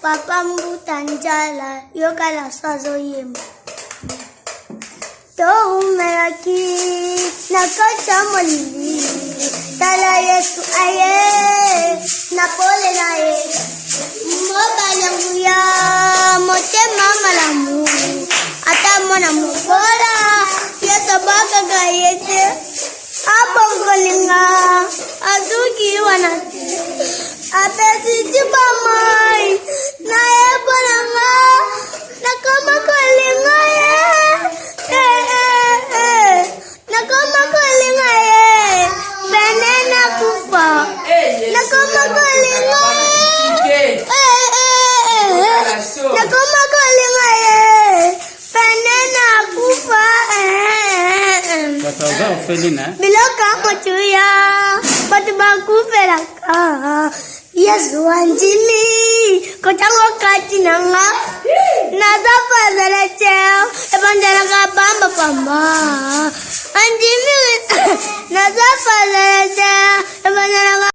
Papa Mbutanjala, Yokala Sazoyem. Tohumeraki, Nakacha Molili, Tala Yesu Aye, Napole Nae, Moba Yanguya, Mote Mama Lamu, Atamona Mugola, Yatabaga Gayete, Abongolinga, Azuki Wanati, Abesi Jibamai, Naebolanga, Nakama Kolinga, Nakama Kolinga, Benena Kufa, Nakama Kolinga, Nakama Kolinga, Benena Kufa, Biloka Kotuya, Batubaku Felaka, Yesu Anjimi, Kotango Katinanga, Nazafa Zaleteo, Evangelaka Bamba Bamba, Anjimi, Nazafa Zaleteo, Evangelaka.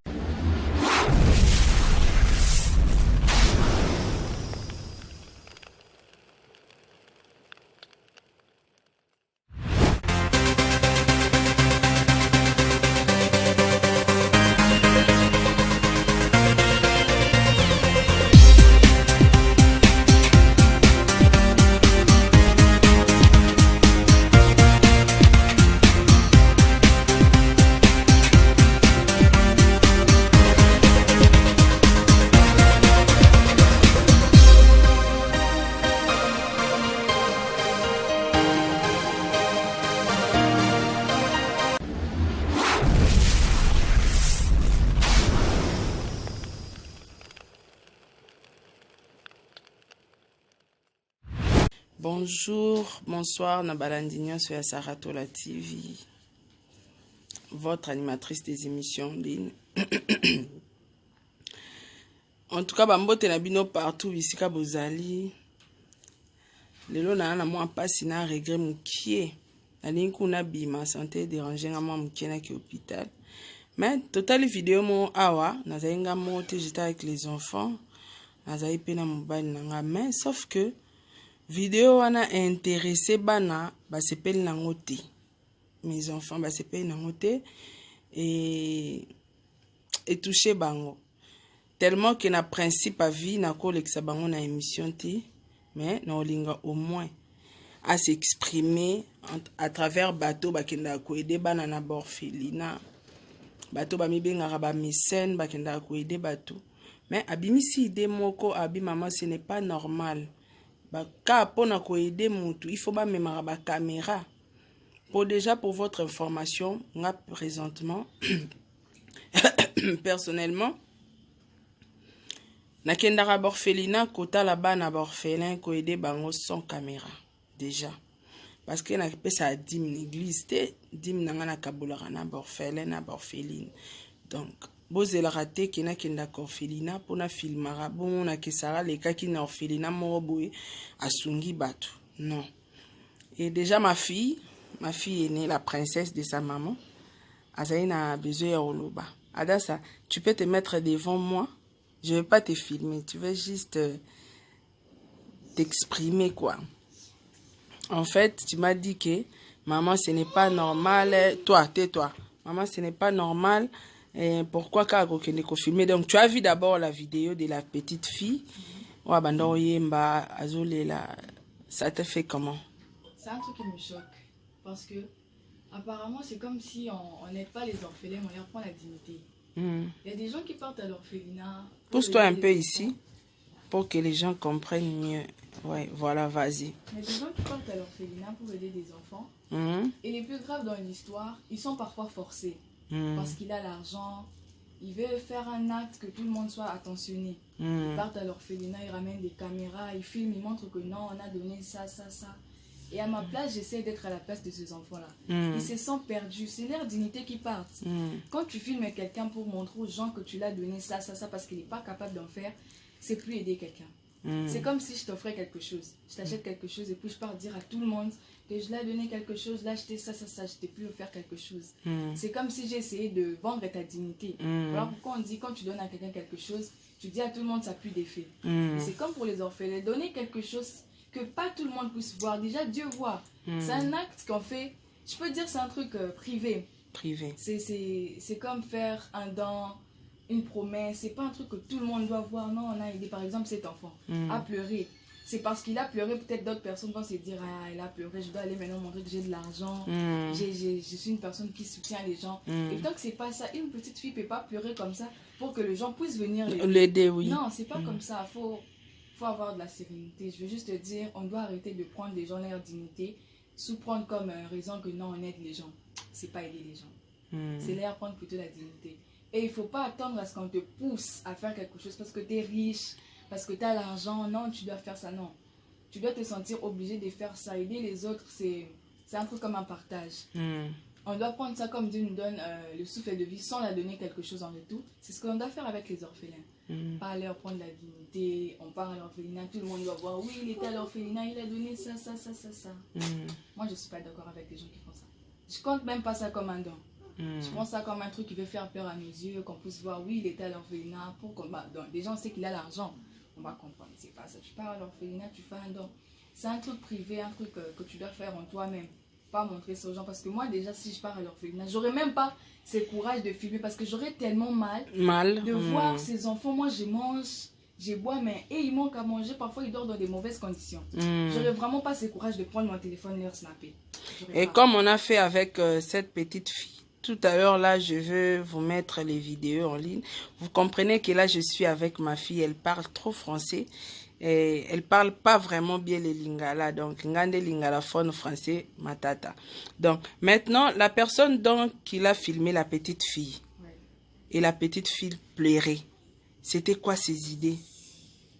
Bonjour, bonsoir, Nabalandignon sur la Saratola TV, votre animatrice des émissions en ligne. En tout cas, Bambote Nabino partout, ici Kabozali. Lelo na moi passe na regret moukié. Na linku na bi ma santé dérangé na moi moukié na ki hôpital. Mais total vidéo mon awa, na zainga monte j'étais avec les enfants. Na zai pena mobile nanga mais sauf que vidéo wana intéressé bana ba sepel nango te. Mes enfants ba sepel nango te et touché bango. Tellement que na principe à vie na koleksa bango na émission te, mais na olinga au moins à s'exprimer à travers bateau bakenda ko aider bana na borphelina. Bateau ba mibengaka ba mécène bakenda ko aider bateau. Mais abimisi ide moko abi maman ce n'est pas normal. Car pour nous aider, il faut pas même la caméra. Déjà pour votre information, moi présentement, personnellement, na kendara borphelina kota là-bas na borphelin ko aider bango sans caméra déjà. Parce que na pesa a dim l'église te dim nanga na kabulaka na borphelin na borpheline. Donc bozela raté ki na kenda orphelina pona filmara bon na kesara le kaki na orphelina moroboé asungi batu. Non. Et déjà ma fille est née la princesse de sa maman. Azaina a besoin de oloba. Adasa, tu peux te mettre devant moi. Je vais pas te filmer, tu veux juste t'exprimer quoi. En fait, tu m'as dit que maman ce n'est pas normal, toi tais-toi. Maman ce n'est pas normal. Et pourquoi filmer? Donc tu as vu d'abord la vidéo de la petite fille. Ça te fait comment? C'est un truc qui me choque parce que apparemment c'est comme si on n'aide pas les orphelins, on leur prend la dignité. Il y a des gens qui partent à l'orphelinat. Pousse-toi un peu ici pour que les gens comprennent mieux. Ouais, voilà, vas-y. Il y a des gens qui partent à l'orphelinat pour aider des enfants. Et les plus graves dans l'histoire, ils sont parfois forcés. Parce qu'il a l'argent, il veut faire un acte que tout le monde soit attentionné. Ils partent à l'orphelinat, ils ramènent des caméras, ils filment, ils montrent que non, on a donné ça, ça, ça. Et à ma place, j'essaie d'être à la place de ces enfants-là. Ils se sentent perdus, c'est leur dignité qui part. Quand tu filmes quelqu'un pour montrer aux gens que tu l'as donné ça, ça, ça, parce qu'il n'est pas capable d'en faire, c'est plus aider quelqu'un. C'est comme si je t'offrais quelque chose. Je t'achète quelque chose et puis je pars dire à tout le monde que je l'ai donné quelque chose, là acheté ça, ça, ça, je t'ai pu offrir quelque chose. C'est comme si j'ai essayé de vendre ta dignité. Voilà pourquoi on dit quand tu donnes à quelqu'un quelque chose, tu dis à tout le monde, ça n'a plus d'effet. C'est comme pour les orphelins, donner quelque chose que pas tout le monde puisse voir. Déjà, Dieu voit. C'est un acte qu'on fait, je peux dire c'est un truc privé. C'est comme faire un don, une promesse. C'est pas un truc que tout le monde doit voir. Non, on a aidé par exemple cet enfant à pleurer. C'est parce qu'il a pleuré, peut-être d'autres personnes vont se dire, ah, il a pleuré, je dois aller maintenant montrer que j'ai de l'argent. Je suis une personne qui soutient les gens. Et donc, c'est pas ça. Une petite fille peut pas pleurer comme ça pour que les gens puissent venir l'aider. Oui. Non, c'est pas comme ça. Faut avoir de la sérénité. Je veux juste te dire, on doit arrêter de prendre les gens leur dignité sous prendre comme raison que non, on aide les gens. C'est pas aider les gens. C'est leur prendre plutôt la dignité. Et il faut pas attendre à ce qu'on te pousse à faire quelque chose parce que tu es riche. Parce que tu as l'argent, non, tu dois faire ça, non. Tu dois te sentir obligé de faire ça. Aider les autres, c'est un truc comme un partage. On doit prendre ça comme Dieu nous donne le souffle de vie sans leur donner quelque chose en retour. C'est ce qu'on doit faire avec les orphelins. Pas leur prendre la dignité, on part à l'orphelinat, tout le monde doit voir, oui, il était à l'orphelinat, il a donné ça. Moi, je ne suis pas d'accord avec les gens qui font ça. Je compte même pas ça comme un don. Je pense ça comme un truc qui veut faire peur à mes yeux, qu'on puisse voir, oui, il était à l'orphelinat, pour qu'on... Donc, les gens savent qu'il a l'argent. On va comprendre, c'est pas ça. Tu pars à l'orphelinat, tu fais un don. C'est un truc privé, un truc que tu dois faire en toi-même. Pas montrer ça aux gens. Parce que moi, déjà, si je pars à l'orphelinat, j'aurais même pas ce courage de filmer. Parce que j'aurais tellement mal de voir ces enfants. Moi, je mange, je bois, mais ils manquent à manger. Parfois, ils dorment dans des mauvaises conditions. J'aurais vraiment pas ce courage de prendre mon téléphone et leur snapper. Et comme on a fait avec cette petite fille, tout à l'heure, là, je veux vous mettre les vidéos en ligne. Vous comprenez que là, je suis avec ma fille. Elle parle trop français. Et elle parle pas vraiment bien les lingala. Donc, ngande lingala phone français, matata. Donc, maintenant, la personne donc, qui a filmé la petite fille. Et la petite fille pleurait. C'était quoi ses idées?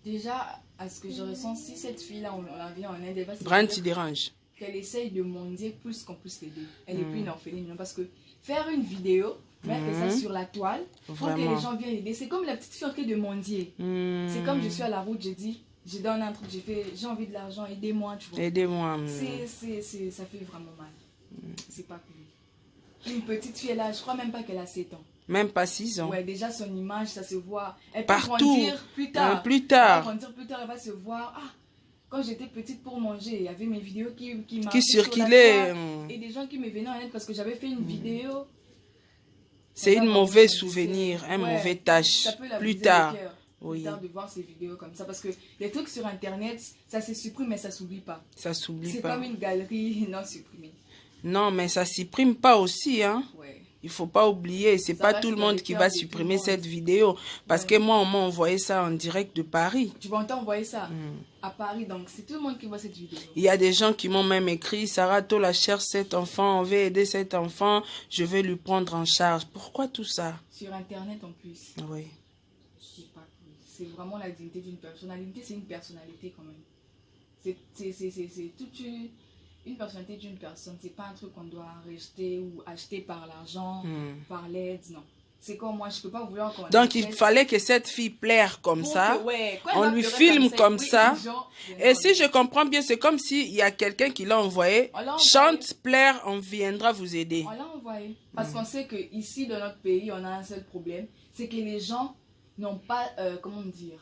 Déjà, à ce que je ressens, si cette fille-là, on la vient en Inde, elle va se Brand, tu déranges. Qu'elle essaye de mendier plus qu'on puisse l'aider. Elle est plus une orpheline. Parce que faire une vidéo, mettre ça sur la toile, pour que les gens viennent aider, c'est comme la petite fille en train de mendier. C'est comme je suis à la route, je dis, je donne un truc, j'ai envie de l'argent, aidez-moi, tu vois. Aidez-moi. Ça fait vraiment mal. C'est pas cool. Une petite fille, là, je crois même pas qu'elle a 7 ans. Même pas 6 ans. Ouais, déjà son image, ça se voit. Elle peut partout. Grandir plus tard. Plus tard. Elle va grandir plus tard, elle va se voir. Ah, quand j'étais petite pour manger, il y avait mes vidéos qui circulaient. Et des gens qui me venaient en aide parce que j'avais fait une vidéo. C'est un mauvais souvenir, un mauvais tâche. Ça peut la plus tard. Plus tard de voir ces vidéos comme ça. Parce que les trucs sur Internet, ça se supprime mais ça s'oublie pas. Ça s'oublie pas. C'est comme une galerie non supprimée. Non, mais ça supprime pas aussi, hein. Ouais. Il faut pas oublier, c'est pas tout le monde qui va supprimer cette vidéo. Parce que moi, on m'a envoyé ça en direct de Paris. Tu vas t'envoyer ça à Paris, donc c'est tout le monde qui voit cette vidéo. Il y a des gens qui m'ont même écrit, Sarah Tola cherche cet enfant, on veut aider cet enfant, je vais lui prendre en charge. Pourquoi tout ça? Sur Internet en plus. Oui. C'est pas cool. C'est vraiment la dignité d'une personne. La dignité, c'est une personnalité quand même. C'est toute une personnalité d'une personne. C'est pas un truc qu'on doit rejeter ou acheter par l'argent, par l'aide, non. C'est comme moi, je peux pas vouloir qu'on... Donc, il fallait que cette fille plaire comme ça. Que, on lui filme comme ça. Et si je comprends bien, c'est comme s'il y a quelqu'un qui l'a envoyé. Chante, plaire, on viendra vous aider. On l'a envoyé. Parce qu'on sait qu'ici, dans notre pays, on a un seul problème. C'est que les gens n'ont pas, comment dire,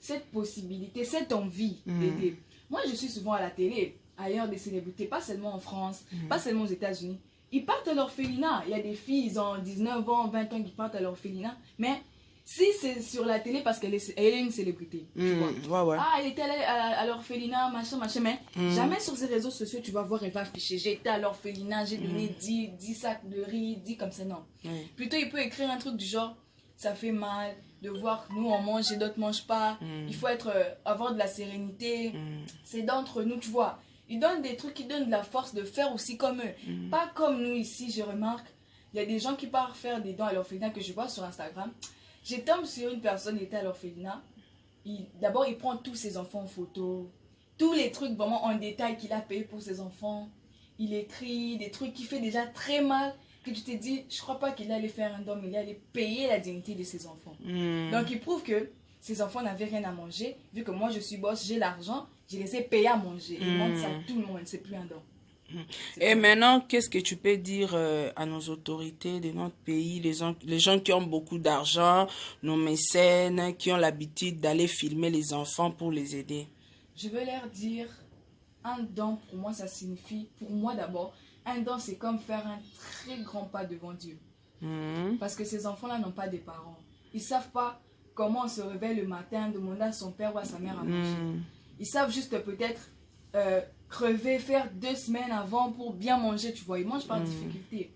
cette possibilité, cette envie d'aider. Moi, je suis souvent à la télé, ailleurs des célébrités, pas seulement en France, pas seulement aux États-Unis. Ils partent à l'orphelinat. Il y a des filles, ils ont 19 ans, 20 ans qui partent à l'orphelinat. Mais si c'est sur la télé parce qu'elle est une célébrité, tu vois. Ah, elle était à l'orphelinat, machin. Mais jamais sur ses réseaux sociaux, tu vas voir, elle va afficher. J'étais à l'orphelinat, j'ai donné 10 sacs de riz, 10 comme ça, non. Plutôt, il peut écrire un truc du genre, ça fait mal de voir que nous, on mange et d'autres ne mangent pas. Il faut avoir de la sérénité. C'est d'entre nous, tu vois. Ils donnent des trucs qui donnent de la force de faire aussi comme eux. Pas comme nous ici, je remarque. Il y a des gens qui partent faire des dons à l'orphelinat que je vois sur Instagram. Je tombe sur une personne qui était à l'orphelinat. D'abord, il prend tous ses enfants en photo. Tous les trucs vraiment en détail qu'il a payé pour ses enfants. Il écrit des trucs qui fait déjà très mal. Que tu t'es dit, je crois pas qu'il allait faire un don, mais il allait payer la dignité de ses enfants. Donc, il prouve que ses enfants n'avaient rien à manger. Vu que moi, je suis boss, j'ai l'argent. Je les ai payés à manger. Ils montrent ça à tout le monde. C'est plus un don. Et maintenant, qu'est-ce que tu peux dire à nos autorités de notre pays, les gens qui ont beaucoup d'argent, nos mécènes, qui ont l'habitude d'aller filmer les enfants pour les aider? Je veux leur dire, un don, pour moi, ça signifie, pour moi d'abord, un don, c'est comme faire un très grand pas devant Dieu. Parce que ces enfants-là n'ont pas de parents. Ils ne savent pas comment on se réveille le matin, demander à son père ou à sa mère à manger. Ils savent juste peut-être crever, faire 2 semaines avant pour bien manger, tu vois. Ils mangent par difficulté.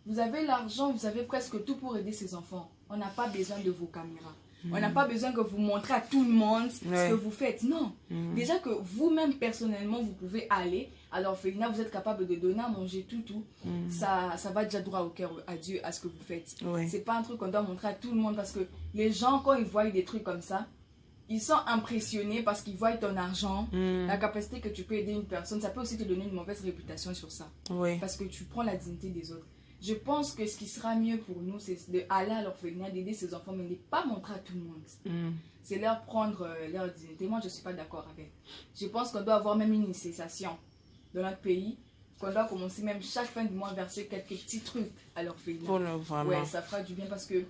Vous avez l'argent, vous avez presque tout pour aider ces enfants. On n'a pas besoin de vos caméras. On n'a pas besoin que vous montrez à tout le monde ce que vous faites. Non. Déjà que vous-même, personnellement, vous pouvez aller à l'orphelinat, vous êtes capable de donner à manger tout. Ça va déjà droit au cœur à Dieu, à ce que vous faites. C'est pas un truc qu'on doit montrer à tout le monde parce que les gens, quand ils voient des trucs comme ça, ils sont impressionnés parce qu'ils voient ton argent, la capacité que tu peux aider une personne. Ça peut aussi te donner une mauvaise réputation sur ça. Parce que tu prends la dignité des autres. Je pense que ce qui sera mieux pour nous, c'est d'aller à l'orphelinat, d'aider ces enfants, mais de ne pas montrer à tout le monde. C'est leur prendre leur dignité. Moi, je ne suis pas d'accord avec. Je pense qu'on doit avoir même une initiation dans notre pays, qu'on doit commencer même chaque fin du mois à verser quelques petits trucs à l'orphelinat. Ouais, ça fera du bien parce que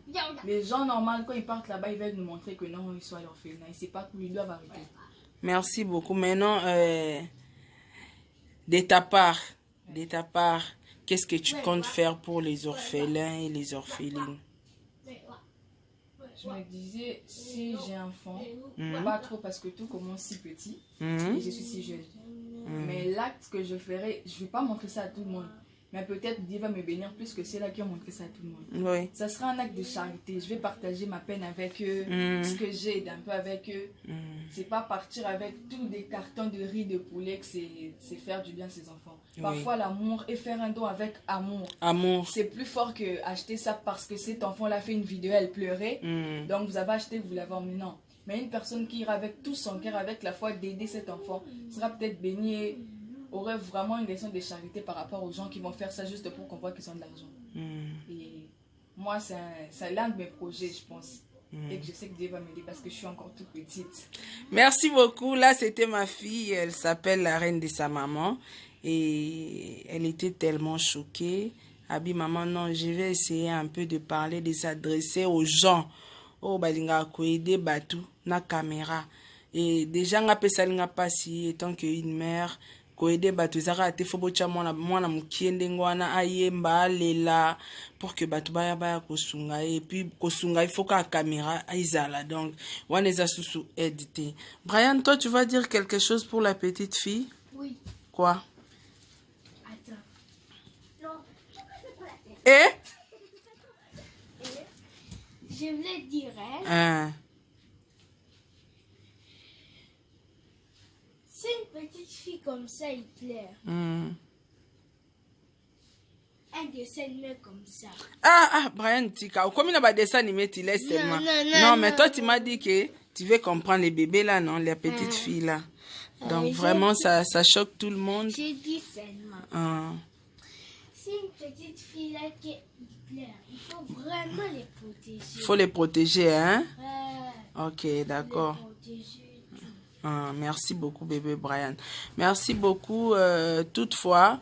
les gens normaux, quand ils partent là-bas, ils veulent nous montrer que non, ils sont à l'orphelinat. Et c'est pas cool, ils doivent arrêter. Merci beaucoup. Maintenant, de ta part, qu'est-ce que tu comptes faire pour les orphelins et les orphelines? Je me disais, si j'ai un enfant, pas trop parce que tout commence si petit et je suis si jeune. Mais l'acte que je ferai, je ne vais pas montrer ça à tout le monde. Mais peut-être Dieu va me bénir plus que ceux-là qui ont montré ça à tout le monde. Ça sera un acte de charité. Je vais partager ma peine avec eux, ce que j'ai un peu avec eux. C'est pas partir avec tous des cartons de riz de poulet que c'est faire du bien à ses enfants. Parfois l'amour et faire un don avec amour. C'est plus fort que acheter ça parce que cet enfant-là fait une vidéo, elle pleurait. Donc vous avez acheté, vous l'avez emmené. Non. Mais une personne qui ira avec tout son cœur, avec la foi d'aider cet enfant, sera peut-être bénie, aurait vraiment une leçon de charité par rapport aux gens qui vont faire ça juste pour qu'on voit qu'ils ont de l'argent. Et moi, c'est l'un de mes projets, je pense. Et que je sais que Dieu va m'aider parce que je suis encore toute petite. Merci beaucoup. Là, c'était ma fille. Elle s'appelle la reine de sa maman. Et elle était tellement choquée. Abi, maman, non, je vais essayer un peu de parler, de s'adresser aux gens. Oh, balinga ko aider batu na caméra. Et déjà, nga pesalinga pasi, étant qu'une mère, ko aider batu zara te fobocha mwana mukiende ngwana ayemba lela pour que batu baya kosunga. Et puis kosunga il faut que la caméra aizala. Donc waneza susu édité. Brian, toi tu vas dire quelque chose pour la petite fille? Oui. Quoi? Attends. Non. Et je voulais dire, si une petite fille comme ça, il pleure, un dessin animé comme ça. Brian, Tika, comme il a pas dessin animé, tu laisses seulement. Non, mais toi, tu m'as dit que tu veux comprendre les bébés là, non, les petites filles là. Donc vraiment, ça choque tout le monde. J'ai dit seulement. Si une petite fille là qui pleure, il faut vraiment les protéger. Il faut les protéger, hein? Ok, d'accord. Merci beaucoup, bébé Brian. Merci beaucoup. Toutefois,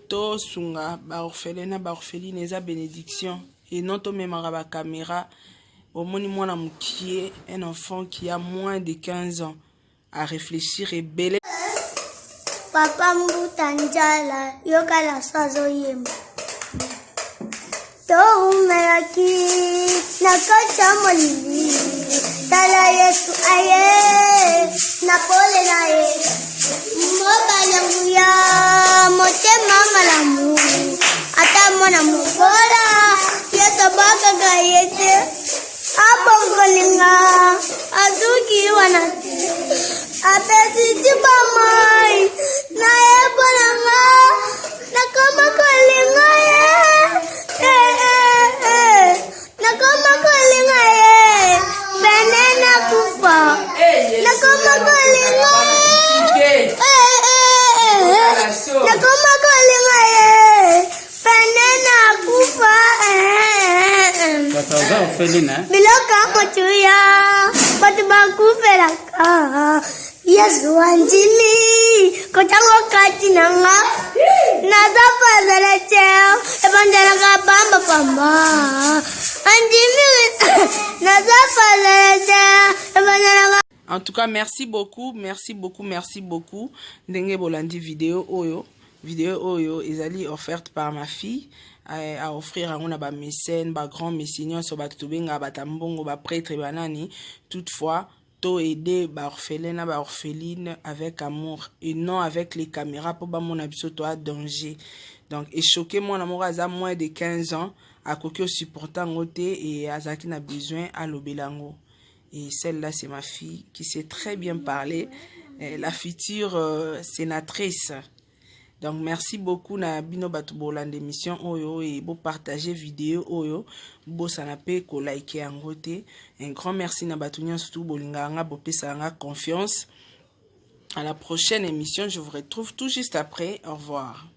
to sunga ba orpheline eza bénédiction et non to même ba caméra au moni mwana mukie, un enfant qui a moins de 15 ans à réfléchir et belé. Papa Mbutanjala yokala sazo yemba to umeraki nakacha molili tala Yesu aye napole nae mboka yangu ya motema malamu ata mwana mukola yeto baka gayete abongolinga azuki wanati apesiti bamai na ebolanga nakoma kolinga nakoma kolinga benena kufa nakoma kolinga nakoma kolinga benena kufa biloka motuya batu bakufelaka Yesu anjili kotango kati nanga naza fazala cheo ebanjala bamba bamba andimi naza fazala cheo ebanjala. En tout cas, merci beaucoup. Ndenge bolandi vidéo oyo ezali offerte par ma fille à offrir à on a ba mécène, ba grand mécène so ba tubenga ba tambongo ba prêtre banani. Toutefois, to aider ba orphelin ba orpheline avec amour et non avec les caméras pour ba mon abiso to à danger. Donc et choqué mon amour à moins de 15 ans à kokyo supportant ngoté et azaki na besoin à lobelango. Et celle-là, c'est ma fille qui sait très bien parler, la future sénatrice. Donc, merci beaucoup na bino batu bolande émission oyo et beau partager vidéo oyo, beau sanape ko like angote. Un grand merci na batu nyonso bolinga nga bopesa nga confiance. À la prochaine émission, je vous retrouve tout juste après. Au revoir.